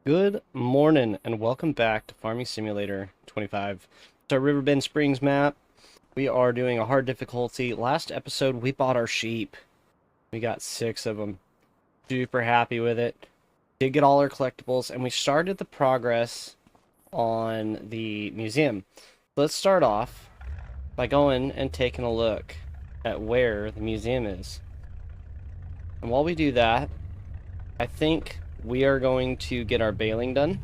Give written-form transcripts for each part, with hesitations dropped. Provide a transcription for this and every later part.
Good morning and welcome back to Farming Simulator 25. It's our Riverbend Springs map. We are doing a hard difficulty. Last episode we bought our sheep. We got 6 of them. Super happy with it. Did get all our collectibles and we started the progress on the museum. Let's start off by going and taking a look at where the museum is. And while we do that, I think we are going to get our baling done.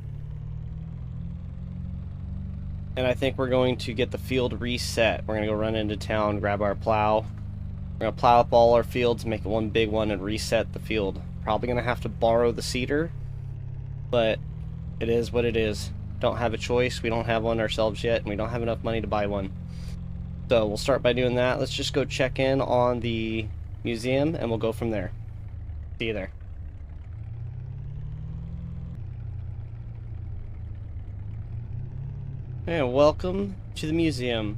And I think we're going to get the field reset. We're going to go run into town, grab our plow. We're going to plow up all our fields, make it one big one, and reset the field. Probably going to have to borrow the seeder, but it is what it is. Don't have a choice. We don't have one ourselves yet, and we don't have enough money to buy one. So we'll start by doing that. Let's just go check in on the museum, and we'll go from there. See you there. And welcome to the museum.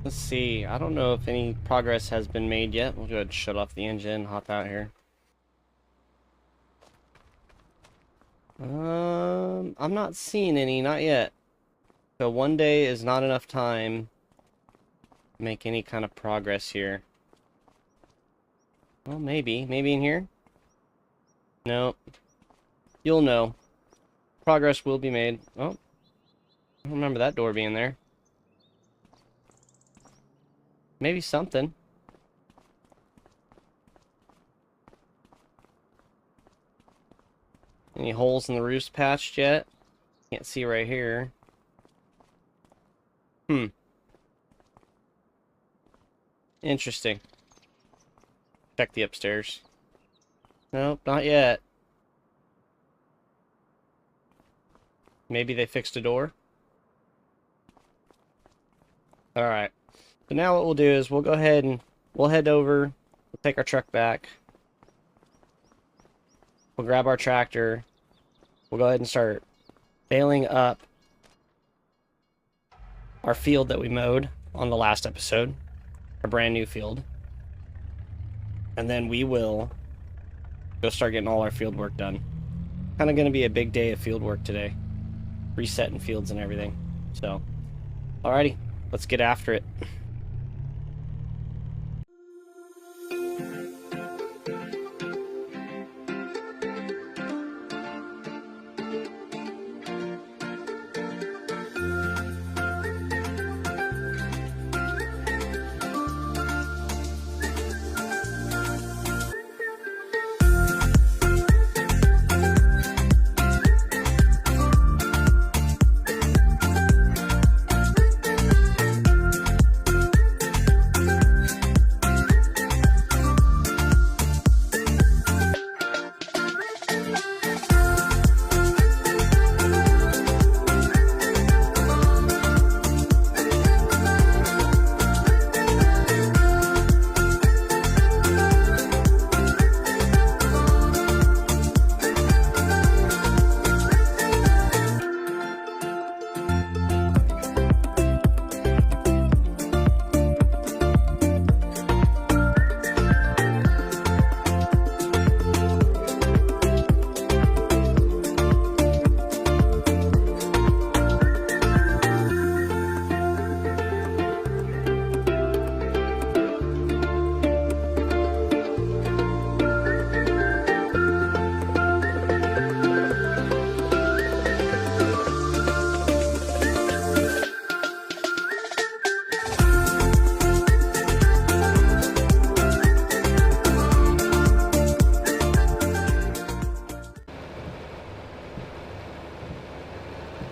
Let's see, I don't know if any progress has been made yet. We'll go ahead and shut off the engine, hop out here. I'm not seeing any, not yet. So one day is not enough time to make any kind of progress here. Well, maybe in here? No. You'll know. Progress will be made. Oh. I don't remember that door being there. Maybe something. Any holes in the roofs patched yet? Can't see right here. Interesting. Check the upstairs. Nope, not yet. Maybe they fixed a door? Alright, so now what we'll do is we'll go ahead and we'll head over, we'll take our truck back, we'll grab our tractor, we'll go ahead and start baling up our field that we mowed on the last episode, our brand new field, and then we will go start getting all our field work done. Kind of going to be a big day of field work today, resetting fields and everything, so alrighty. Let's get after it.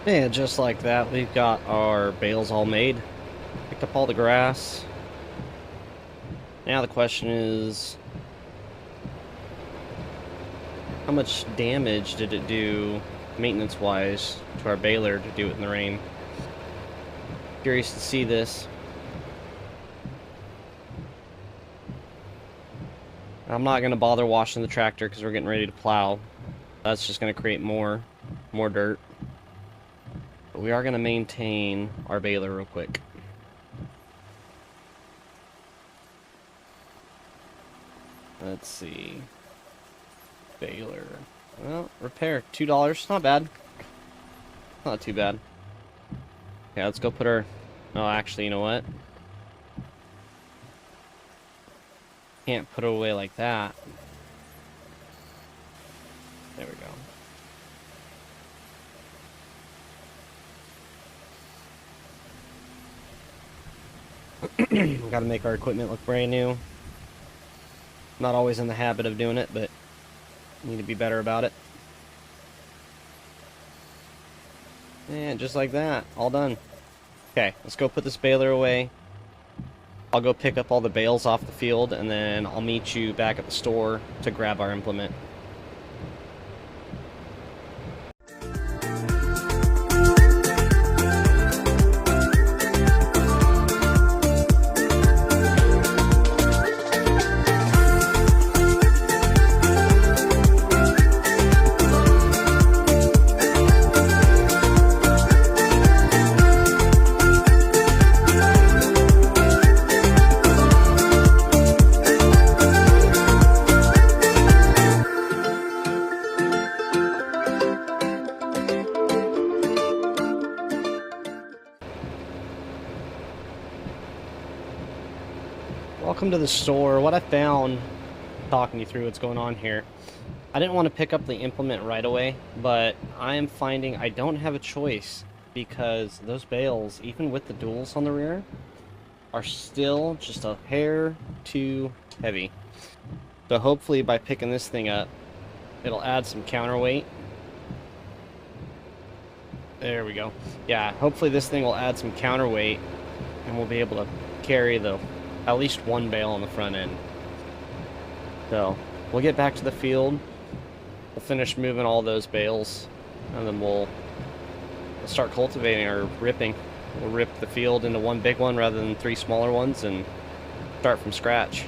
And just like that, we've got our bales all made. Picked up all the grass. Now the question is, how much damage did it do maintenance-wise to our baler to do it in the rain? Curious to see this. I'm not going to bother washing the tractor because we're getting ready to plow. That's just going to create more dirt. But we are going to maintain our baler real quick. Let's see. Baler. Well, repair, $2. Not bad. Not too bad. Okay, let's go put her... Oh, actually, you know what? Can't put her away like that. There we go. Gotta make our equipment look brand new. Not always in the habit of doing it, but need to be better about it. And just like that, all done. Okay, let's go put this baler away. I'll go pick up all the bales off the field, and then I'll meet you back at the store to grab our implement. Welcome to the store. What I found, talking you through what's going on here, I didn't want to pick up the implement right away, but I am finding I don't have a choice because those bales, even with the duals on the rear, are still just a hair too heavy. So hopefully by picking this thing up, it'll add some counterweight. There we go. Yeah, hopefully this thing will add some counterweight and we'll be able to carry at least one bale on the front end. So we'll get back to the field, we'll finish moving all those bales, and then we'll start cultivating or ripping. We'll rip the field into one big one rather than 3 smaller ones and start from scratch.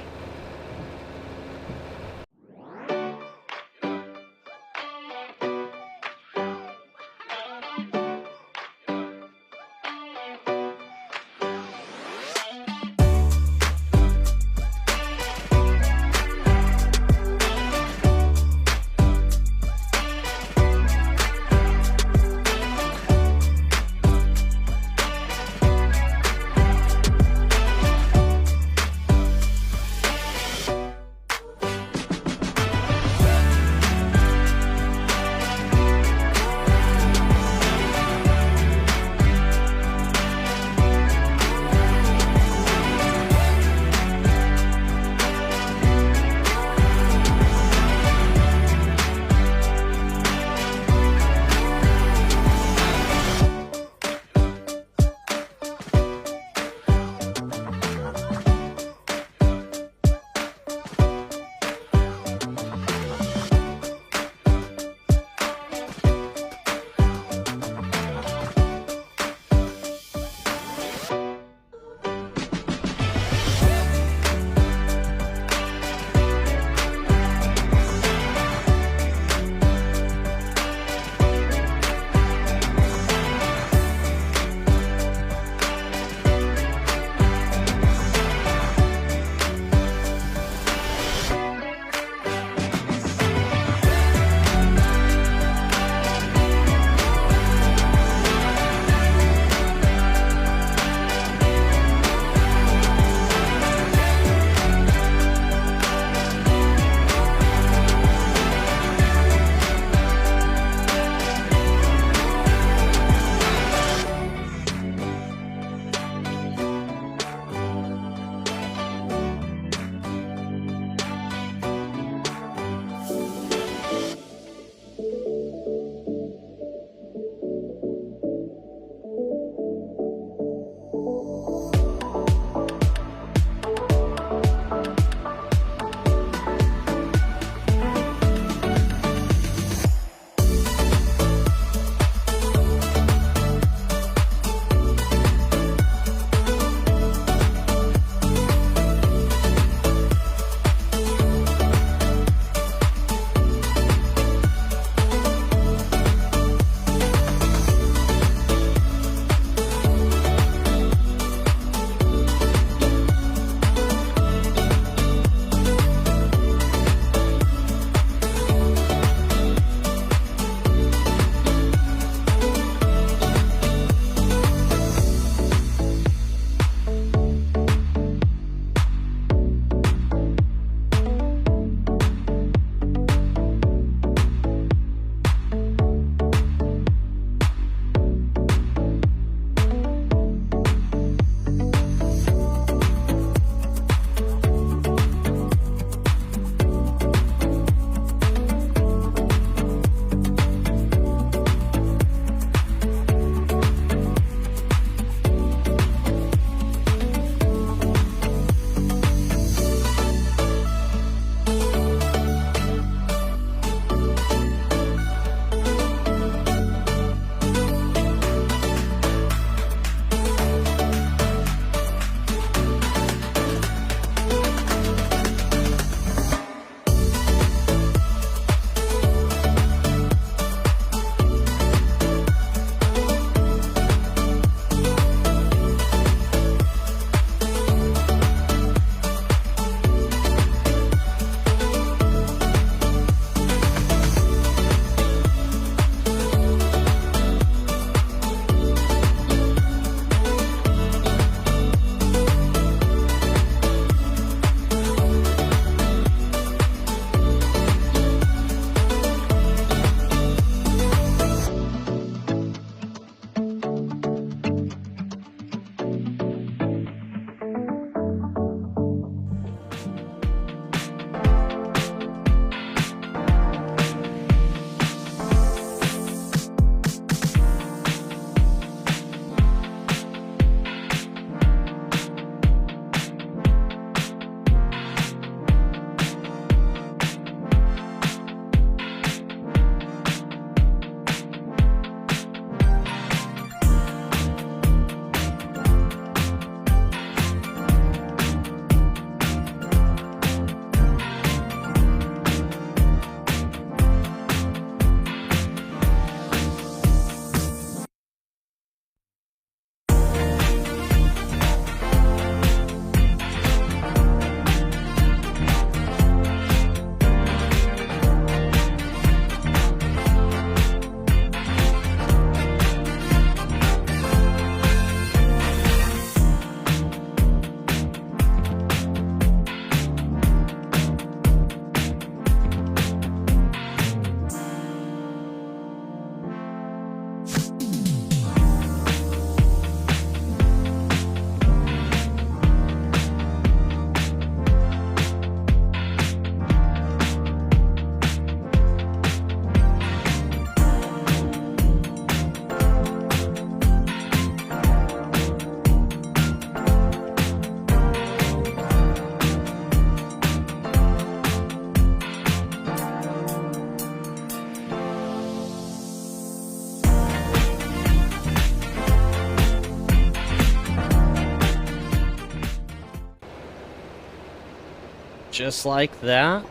Just like that.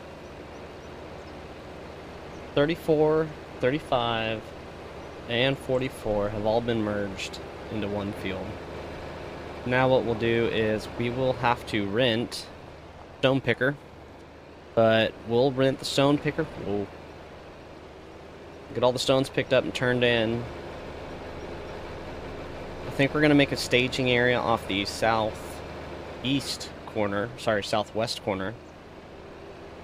34, 35, and 44 have all been merged into one field. Now what we'll do is we will have to rent stone picker, but we'll rent the stone picker. We'll get all the stones picked up and turned in. I think we're going to make a staging area off the southwest corner,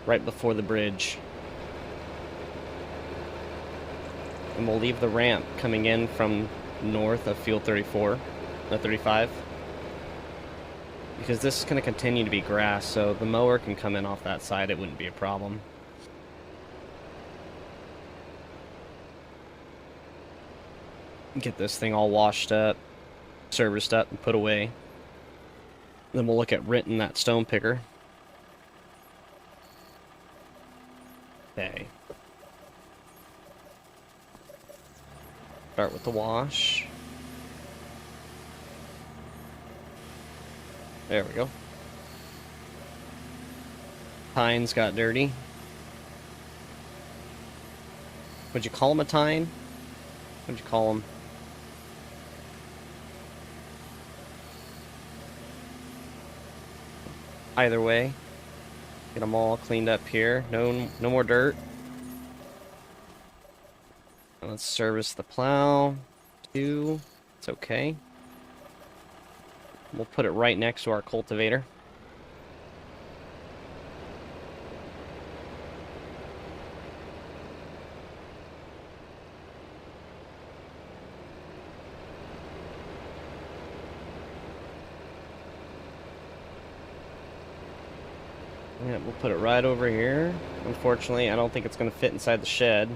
right before the bridge. And we'll leave the ramp coming in from north of field 35, because this is going to continue to be grass, so the mower can come in off that side. It wouldn't be a problem. Get this thing all washed up, serviced up, and put away. Then we'll look at renting that stone picker. Okay. Start with the wash. There we go. Tines got dirty. Would you call him a tine? What'd you call him? Either way, get them all cleaned up here. No more dirt. Let's service the plow. It's okay. We'll put it right next to our cultivator. Yeah, we'll put it right over here. Unfortunately, I don't think it's going to fit inside the shed.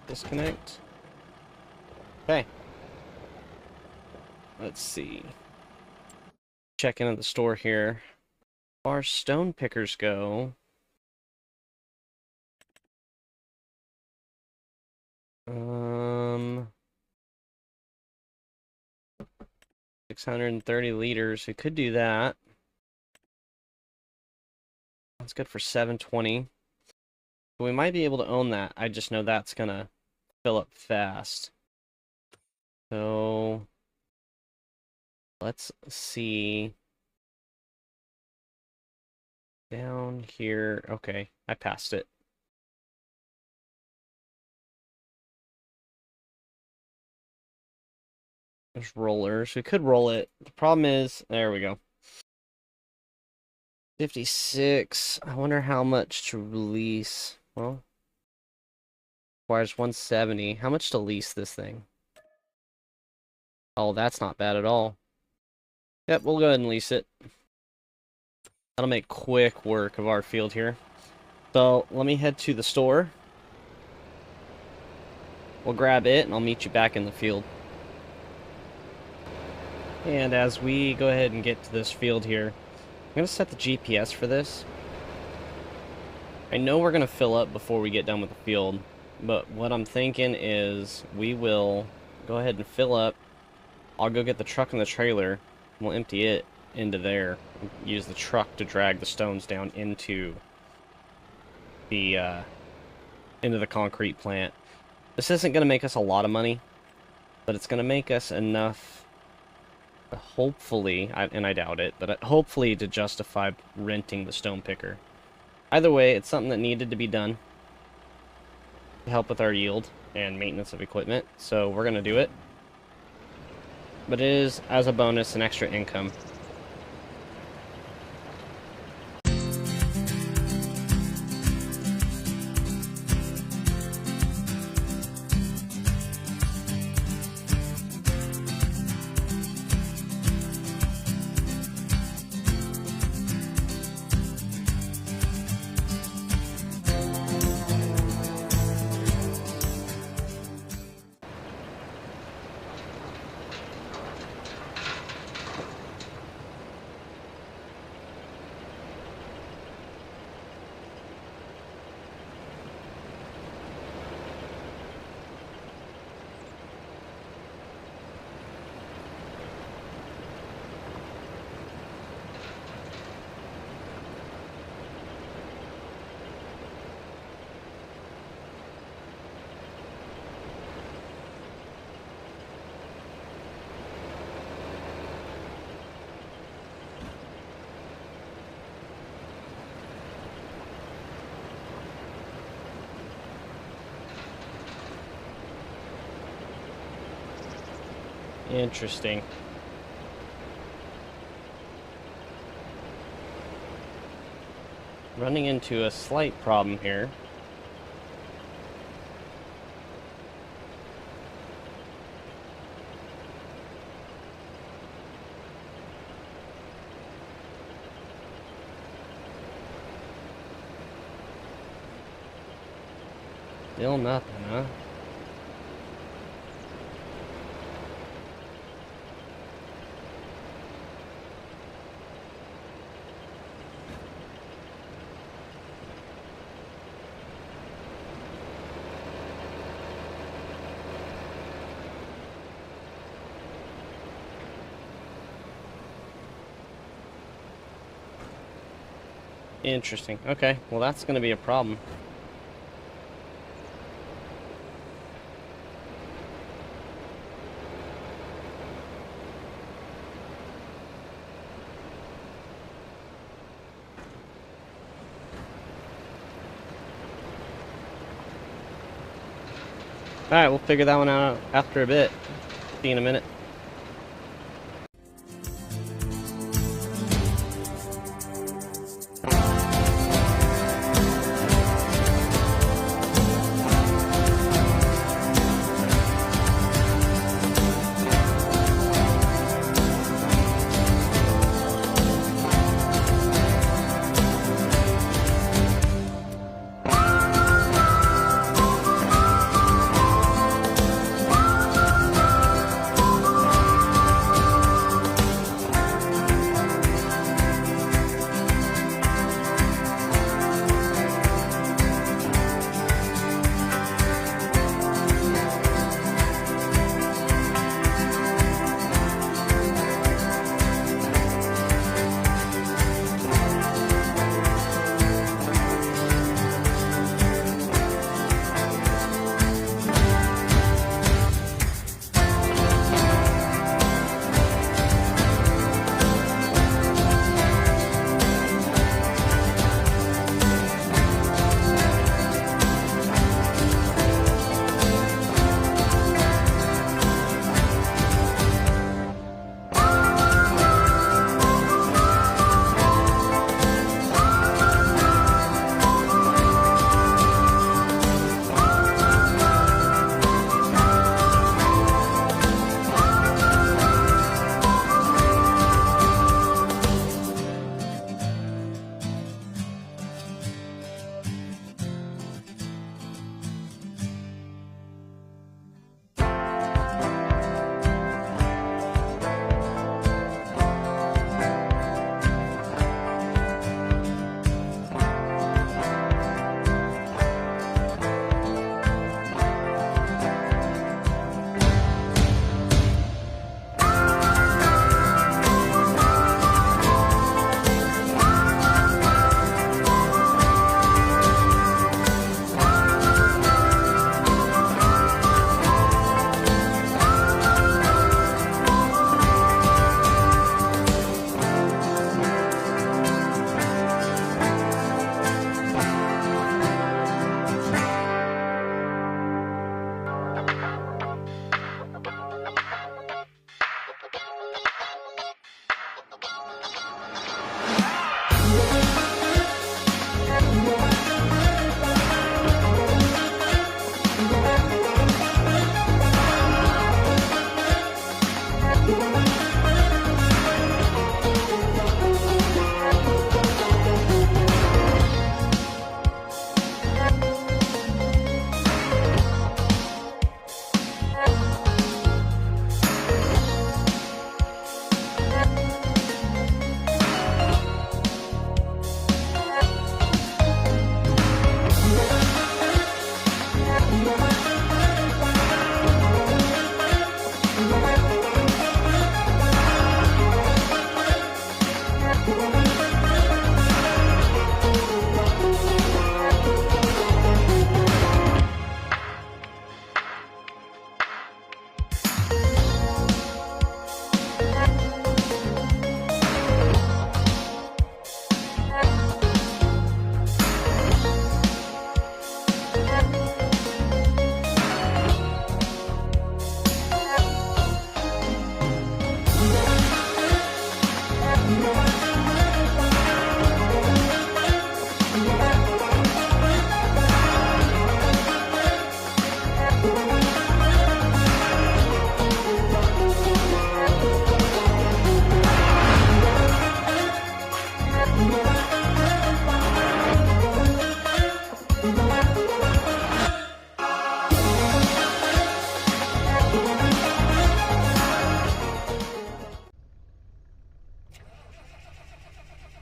Disconnect. Okay. Let's see. Check into the store here. As far as stone pickers go, 630 liters. We could do that. That's good for 720. But we might be able to own that. I just know that's gonna fill up fast. So let's see. Down here. Okay, I passed it. There's rollers. We could roll it. The problem is, there we go. 56. I wonder how much to release. Well, requires 170. How much to lease this thing? Oh, that's not bad at all. Yep, we'll go ahead and lease it. That'll make quick work of our field here. So, let me head to the store. We'll grab it, and I'll meet you back in the field. And as we go ahead and get to this field here, I'm going to set the GPS for this. I know we're going to fill up before we get done with the field, but what I'm thinking is we will go ahead and fill up. I'll go get the truck and the trailer, and we'll empty it into there. Use the truck to drag the stones down into the concrete plant. This isn't going to make us a lot of money, but it's going to make us enough, hopefully, and I doubt it, but hopefully to justify renting the stone picker. Either way, it's something that needed to be done to help with our yield and maintenance of equipment, so we're going to do it. But it is, as a bonus, an extra income. Interesting. Running into a slight problem here. Still nothing, huh? Interesting. Okay, well that's going to be a problem. Alright, we'll figure that one out after a bit. See you in a minute.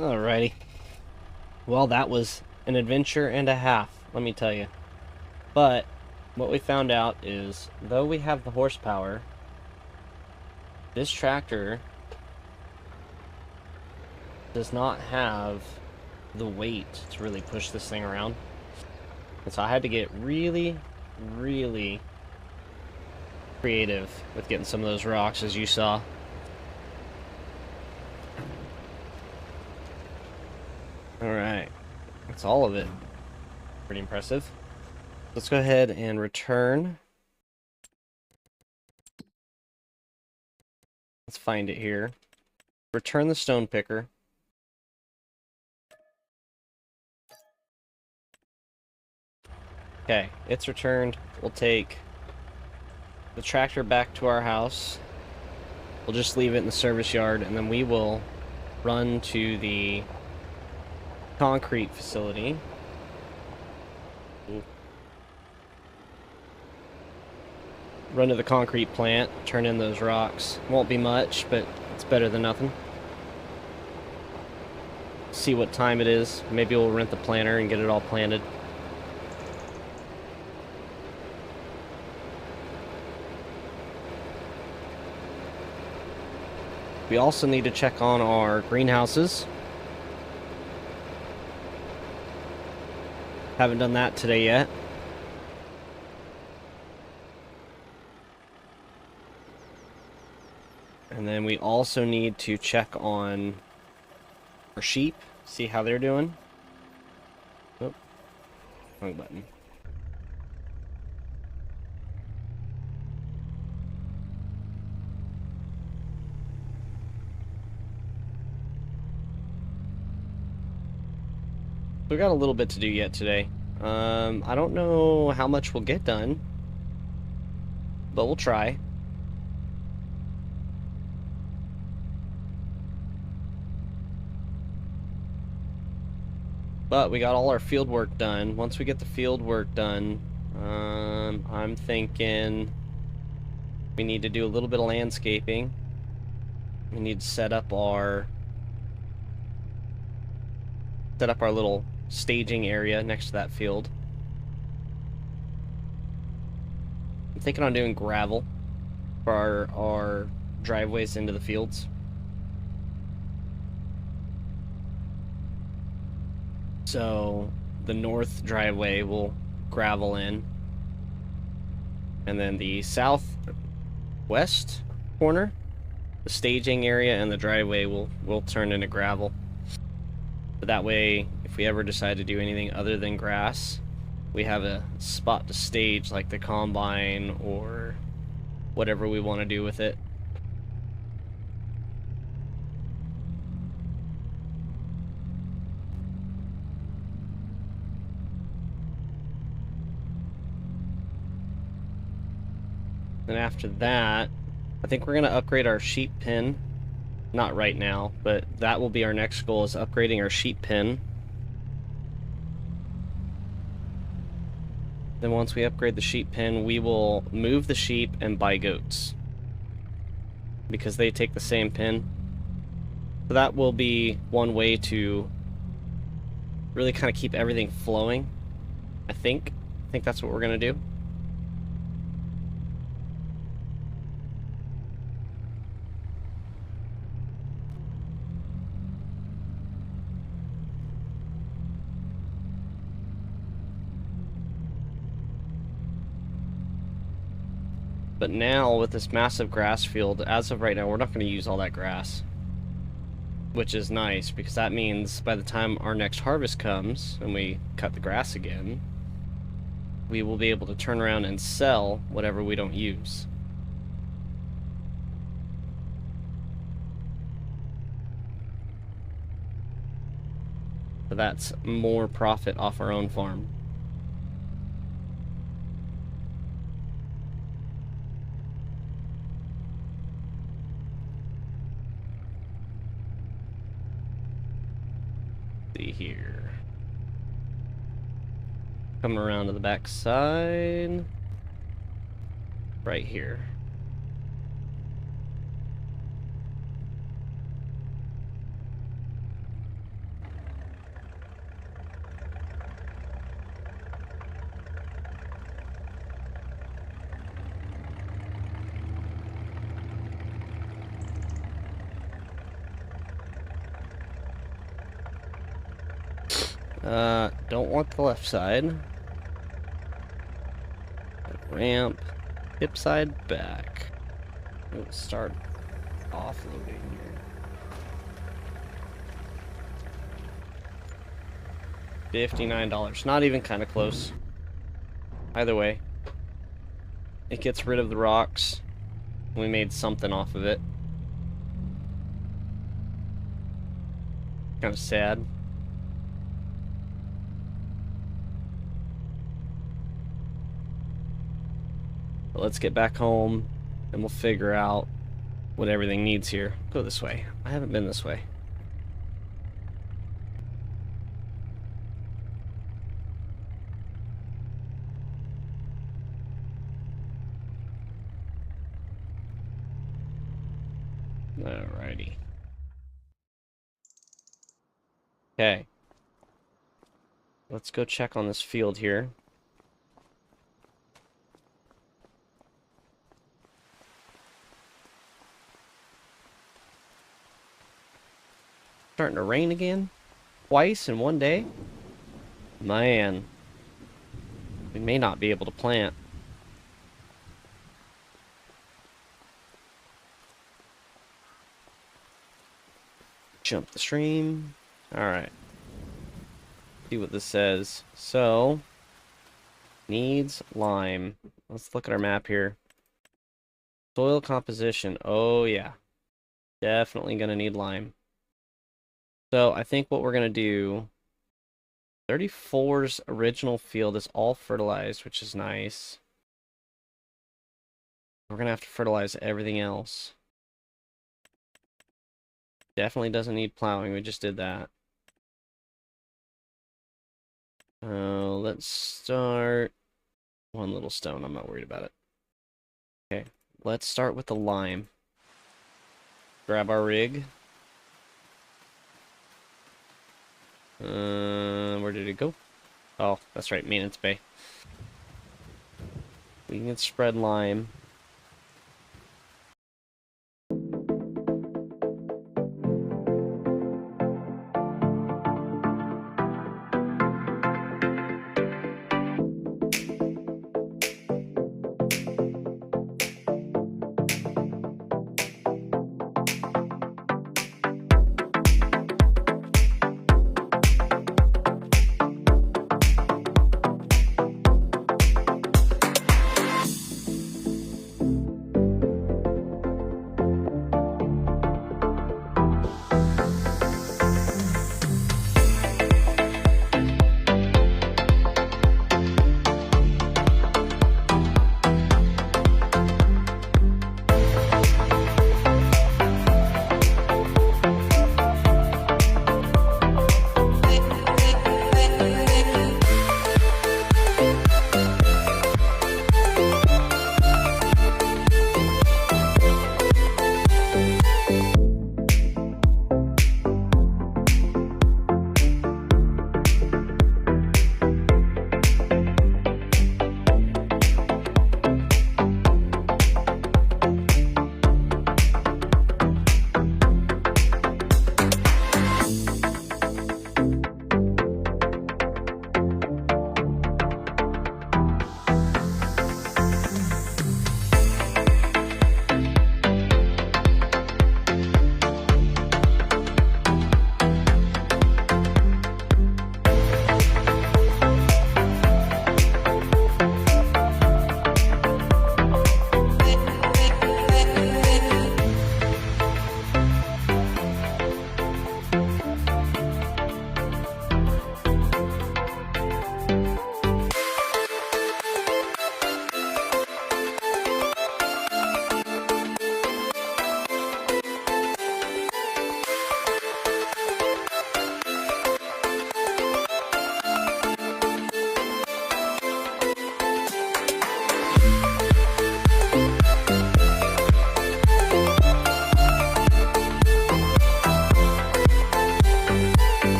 Alrighty. Well, that was an adventure and a half, let me tell you. But what we found out is, though we have the horsepower, this tractor does not have the weight to really push this thing around. And so I had to get really, really creative with getting some of those rocks, as you saw. Alright, that's all of it. Pretty impressive. Let's go ahead and return. Let's find it here. Return the stone picker. Okay, it's returned. We'll take the tractor back to our house. We'll just leave it in the service yard, and then we will run to the concrete facility. Run to the concrete plant, turn in those rocks. Won't be much, but it's better than nothing. See what time it is. Maybe we'll rent the planter and get it all planted. We also need to check on our greenhouses. Haven't done that today yet. And then we also need to check on our sheep, see how they're doing. Oh, wrong button. We got a little bit to do yet today. I don't know how much we'll get done, but we'll try. But we got all our field work done. Once we get the field work done, I'm thinking we need to do a little bit of landscaping. We need to set up our little staging area next to that field. I'm thinking on doing gravel for our driveways into the fields. So the north driveway will gravel in, and then the southwest corner, the staging area and the driveway will turn into gravel. But that way, if we ever decide to do anything other than grass, we have a spot to stage, like the combine or whatever we want to do with it. Then after that, I think we're going to upgrade our sheep pen. Not right now, but that will be our next goal, is upgrading our sheep pen. Then once we upgrade the sheep pen, we will move the sheep and buy goats, because they take the same pen. So that will be one way to really kind of keep everything flowing, I think. I think that's what we're going to do. But now, with this massive grass field, as of right now, we're not going to use all that grass. Which is nice, because that means by the time our next harvest comes, and we cut the grass again, we will be able to turn around and sell whatever we don't use. So that's more profit off our own farm. See here. Coming around to the back side. Right here. Don't want the left side. Ramp. Hip side back. We'll start offloading here. $59. Not even kind of close. Either way. It gets rid of the rocks. We made something off of it. Kind of sad. But let's get back home and we'll figure out what everything needs here. Go this way. I haven't been this way. Alrighty. Okay. Let's go check on this field here. Starting to rain again? Twice in one day? Man. We may not be able to plant. Jump the stream. Alright. See what this says. So, needs lime. Let's look at our map here. Soil composition. Oh, yeah. Definitely gonna need lime. So, I think what we're gonna do... 34's original field is all fertilized, which is nice. We're gonna have to fertilize everything else. Definitely doesn't need plowing. We just did that. Let's start one little stone. I'm not worried about it. Okay, let's start with the lime. Grab our rig. Where did it go? Oh, that's right, maintenance bay. We can spread lime.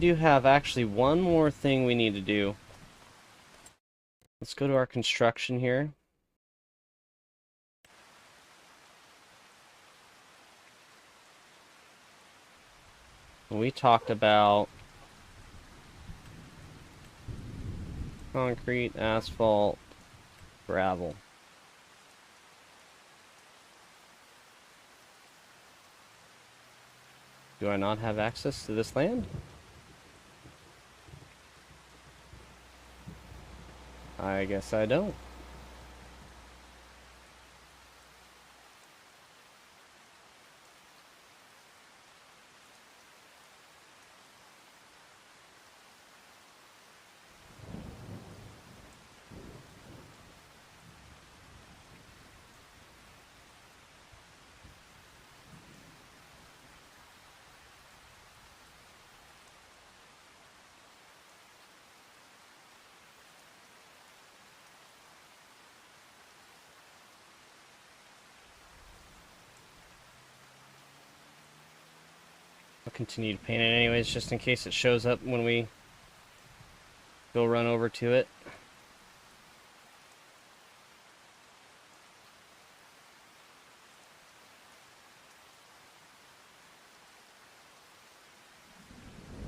do have actually one more thing we need to do. Let's go to our construction here. We talked about concrete, asphalt, gravel. Do I not have access to this land? I guess I don't. I'll continue to paint it anyways, just in case it shows up when we go run over to it.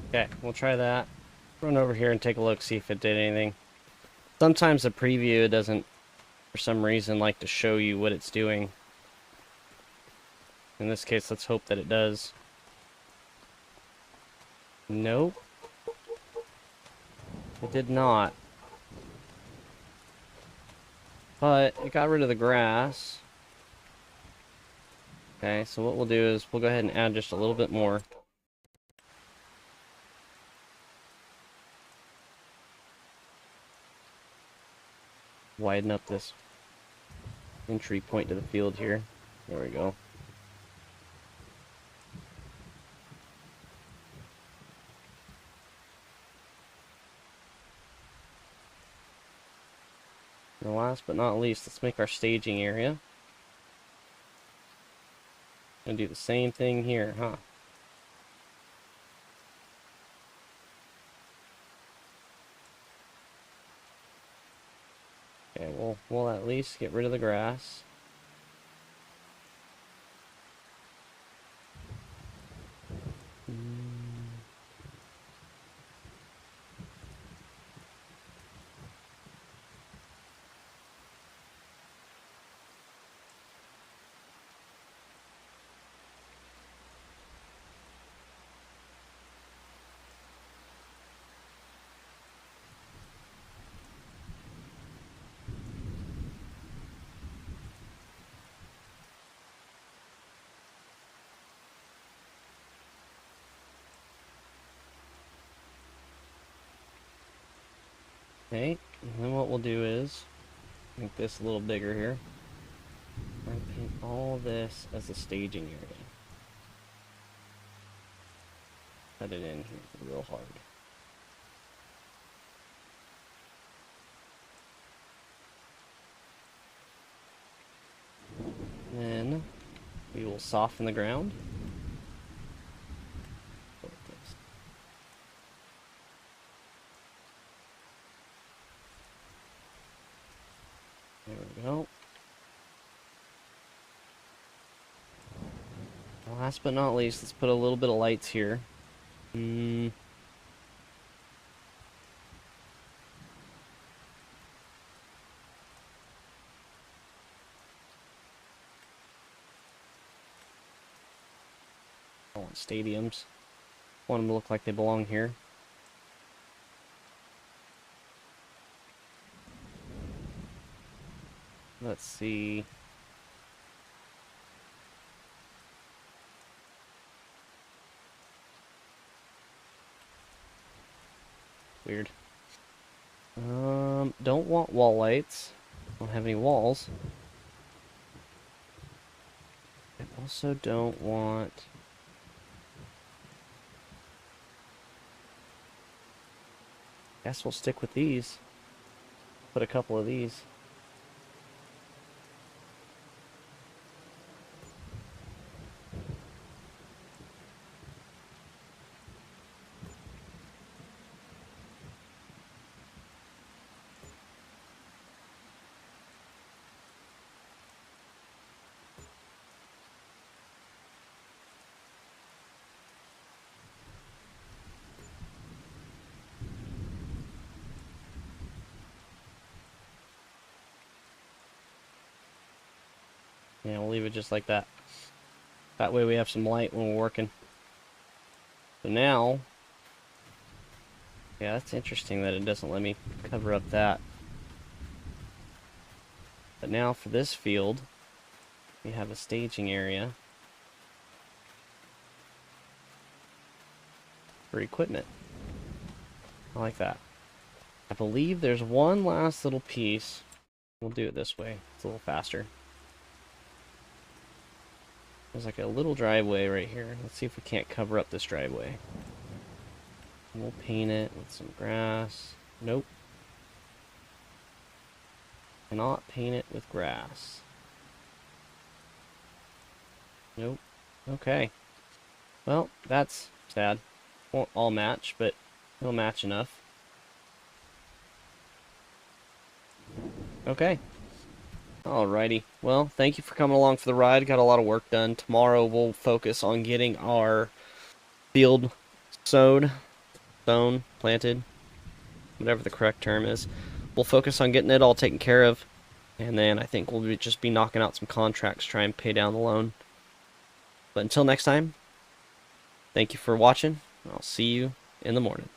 Okay, we'll try that. Run over here and take a look, see if it did anything. Sometimes the preview doesn't, for some reason, like to show you what it's doing. In this case, let's hope that it does. Nope. It did not. But it got rid of the grass. Okay, so what we'll do is we'll go ahead and add just a little bit more. Widen up this entry point to the field here. There we go. And last but not least, let's make our staging area. And do the same thing here, huh? Okay, we'll at least get rid of the grass. Okay, and then what we'll do is make this a little bigger here. And paint all this as a staging area. Cut it in here real hard. Then we will soften the ground. There we go. Last but not least, let's put a little bit of lights here. I want stadiums. I want them to look like they belong here. Let's see. Weird. Don't want wall lights. Don't have any walls. I also don't want... Guess we'll stick with these. Put a couple of these. Yeah, we'll leave it just like that. That way we have some light when we're working. So now, yeah, that's interesting that it doesn't let me cover up that. But now for this field, we have a staging area for equipment. I like that. I believe there's one last little piece. We'll do it this way. It's a little faster. There's like a little driveway right here. Let's see if we can't cover up this driveway. We'll paint it with some grass. Nope. Cannot paint it with grass. Nope. Okay. Well, that's sad. Won't all match, but it'll match enough. Okay. Alrighty. Well, thank you for coming along for the ride. Got a lot of work done. Tomorrow we'll focus on getting our field sown, planted, whatever the correct term is. We'll focus on getting it all taken care of. And then I think we'll just be knocking out some contracts, try and pay down the loan. But until next time, thank you for watching. I'll see you in the morning.